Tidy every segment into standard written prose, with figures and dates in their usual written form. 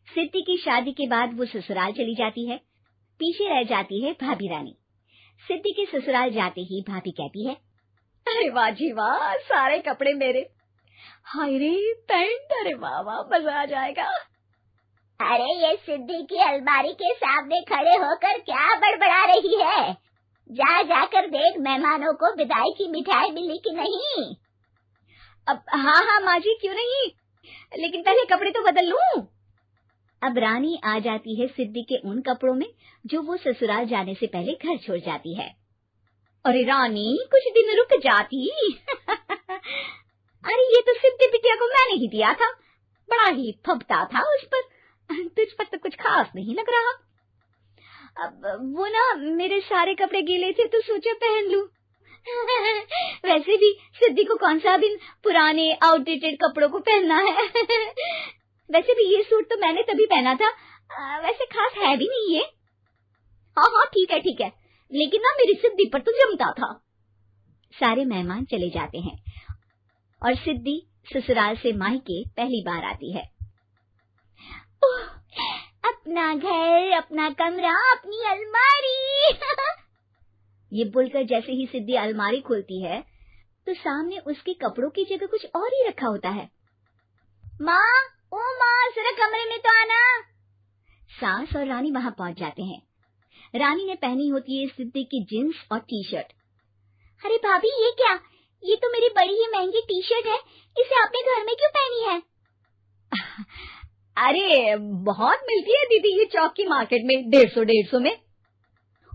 सिद्धि की शादी के बाद वो ससुराल चली जाती है। पीछे रह जाती है भाभी रानी। सिद्धि के ससुराल जाते ही भाभी कहती है, अरे वाह जी वाह, सारे कपड़े मेरे। हाय रे पैंट, अरे वाह वाह, मजा आ जाएगा। अरे ये सिद्धि की अलमारी के सामने खड़े होकर क्या बड़बड़ा रही है? जा जाकर देख मेहमानों को विदाई की मिठाई मिली कि नहीं। अब हाँ माँ जी, क्यों नहीं, लेकिन पहले कपड़े तो बदल लूं। अब रानी आ जाती है सिद्धि के उन कपड़ों में जो वो ससुराल जाने से पहले घर छोड़ जाती है। अरे रानी, कुछ दिन रुक जाती। अरे ये तो सिद्धि बिटिया को मैंने ही दिया था, बड़ा ही फबता था उस पर, तुझ पर तो कुछ खास नहीं लग रहा। अब वो ना मेरे सारे कपड़े गीले थे तो सोचा पहन लूं। वैसे भी सिद्धि को कौन सा भी पुराने आउटडेटेड कपड़ों को पहनना है। वैसे भी ये सूट तो मैंने तभी पहना था, वैसे खास है भी नहीं ये। हाँ ठीक है, लेकिन ना मेरी सिद्धि पर तो जमता था। सारे मेहमान चले जाते हैं और सिद्धि ससुराल से मायके पहली बार आती है। अपना घर, अपना कमरा, अपनी अलमारी। ये बोलकर जैसे ही सिद्धि अलमारी खोलती है तो सामने उसके कपड़ों की जगह कुछ और ही रखा होता है। माँ, ओ माँ, जरा कमरे में तो आना। सास और रानी वहां पहुंच जाते हैं। रानी ने पहनी होती है सिद्धि की जींस और टी शर्ट। अरे भाभी, ये क्या? ये तो मेरी बड़ी ही महंगी टी शर्ट है, इसे आपने घर में क्यों पहनी है? अरे बहुत मिलती है दीदी ये चौक की मार्केट में, 150 में।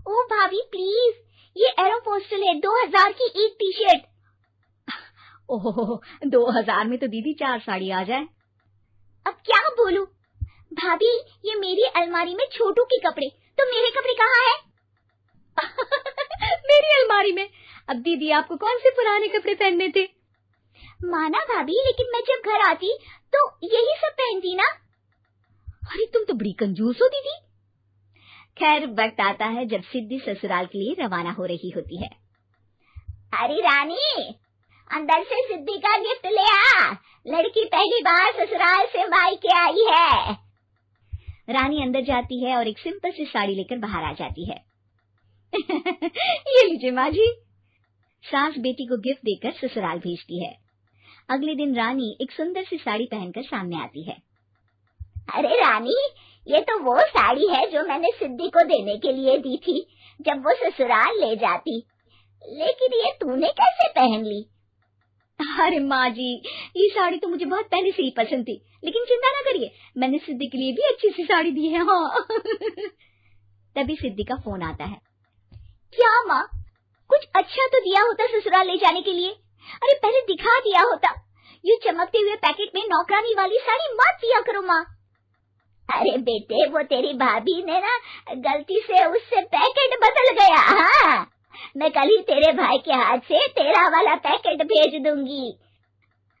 ओ भाभी प्लीज, ये एरोपोस्टल है, 2000 की एक टी शर्ट। ओह 2000 में तो दीदी 4 साड़ी आ जाए। अब क्या बोलूं भाभी, ये मेरी अलमारी में छोटू के कपड़े, तो मेरे कपड़े कहाँ है? मेरी अलमारी में। अब दीदी आपको कौन से पुराने कपड़े पहनने थे? माना भाभी, लेकिन मैं जब घर आती तो यही सब पहनती ना। अरे तुम तो बड़ी कंजूस हो दीदी। खैर वक्त आता है जब सिद्धि ससुराल के लिए रवाना हो रही होती है। अरे रानी, अंदर से सिद्धि का गिफ्ट ले आ, लड़की पहली बार ससुराल से मायके आई है। रानी अंदर जाती है और एक सिंपल सी साड़ी लेकर बाहर आ जाती है। ये लीजिए माँ जी। सास बेटी को गिफ्ट देकर ससुराल भेजती है। अगले दिन रानी एक सुंदर सी साड़ी पहनकर सामने आती है। अरे रानी, ये तो वो साड़ी है जो मैंने सिद्धि को देने के लिए दी थी जब वो ससुराल ले जाती, लेकिन ये तूने कैसे पहन ली? अरे माँ जी, ये साड़ी तो मुझे बहुत पहले से ही पसंद थी, लेकिन चिंता ना करिए, मैंने सिद्धि के लिए भी अच्छी सी साड़ी दी है। हाँ। तभी सिद्धि का फोन आता है। क्या माँ, कुछ अच्छा तो दिया होता ससुराल ले जाने के लिए। अरे पहले दिखा दिया होता। ये चमकते हुए पैकेट में नौकरानी वाली साड़ी मत दिया करो माँ। अरे बेटे, वो तेरी भाभी ने ना गलती से उससे पैकेट बदल गया। हाँ, मैं कल ही तेरे भाई के हाथ से तेरा वाला पैकेट भेज दूंगी।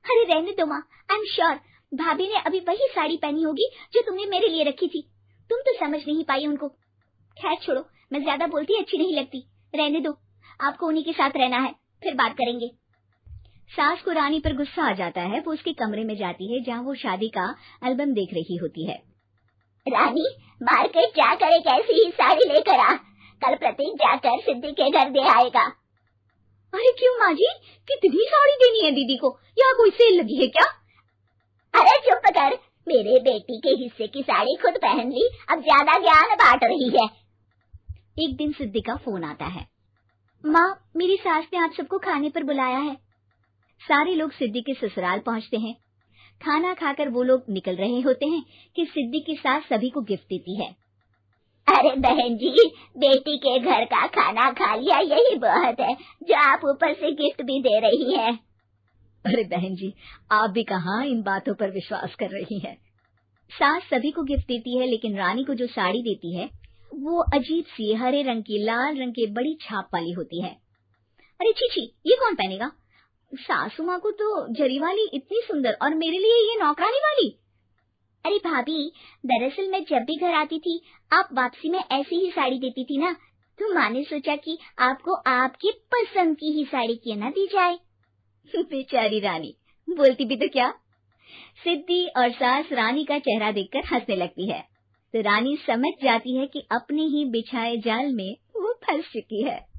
अरे रहने दो माँ, आई एम श्योर भाभी ने अभी वही साड़ी पहनी होगी जो तुमने मेरे लिए रखी थी। तुम तो समझ नहीं पाई उनको। खैर छोड़ो, मैं ज्यादा बोलती अच्छी नहीं लगती, रहने दो, आपको उन्हीं के साथ रहना है, फिर बात करेंगे। सास को रानी पर गुस्सा आ जाता है। वो उसके कमरे में जाती है जहाँ वो शादी का एल्बम देख रही होती है। रानी, मार्केट जाकर एक ऐसी ही साड़ी लेकर आ, कल प्रतीक जाकर सिद्धि के घर दे आएगा। अरे क्यों माँ जी, कितनी साड़ी देनी है दीदी को? यहाँ कोई सेल लगी है क्या? अरे चुप कर, मेरे बेटी के हिस्से की साड़ी खुद पहन ली, अब ज्यादा ज्ञान बांट रही है। एक दिन सिद्धि का फोन आता है। माँ, मेरी सास ने आप सबको खाने पर बुलाया है। सारे लोग सिद्धि के ससुराल पहुँचते हैं। खाना खाकर वो लोग निकल रहे होते हैं कि सिद्धि की सास सभी को गिफ्ट देती है। अरे बहन जी, बेटी के घर का खाना खा लिया, यही बहुत है जो आप ऊपर से गिफ्ट भी दे रही है। अरे बहन जी, आप भी कहाँ इन बातों पर विश्वास कर रही हैं। सास सभी को गिफ्ट देती है, लेकिन रानी को जो साड़ी देती है वो अजीब सी हरे रंग की, लाल रंग की बड़ी छाप वाली होती है। अरे छी, ये कौन पहनेगा? सासू माँ को तो जरी वाली इतनी सुंदर, और मेरे लिए ये नौकरानी वाली। अरे भाभी, दरअसल मैं जब भी घर आती थी आप वापसी में ऐसी ही साड़ी देती थी ना, तो माँ ने सोचा कि आपको आपकी पसंद की ही साड़ी क्यों ना दी जाए। बेचारी रानी, बोलती भी तो क्या। सिद्धि और सास रानी का चेहरा देखकर हंसने लगती है, तो रानी समझ जाती है कि अपने ही बिछाए जाल में वो फंस चुकी है।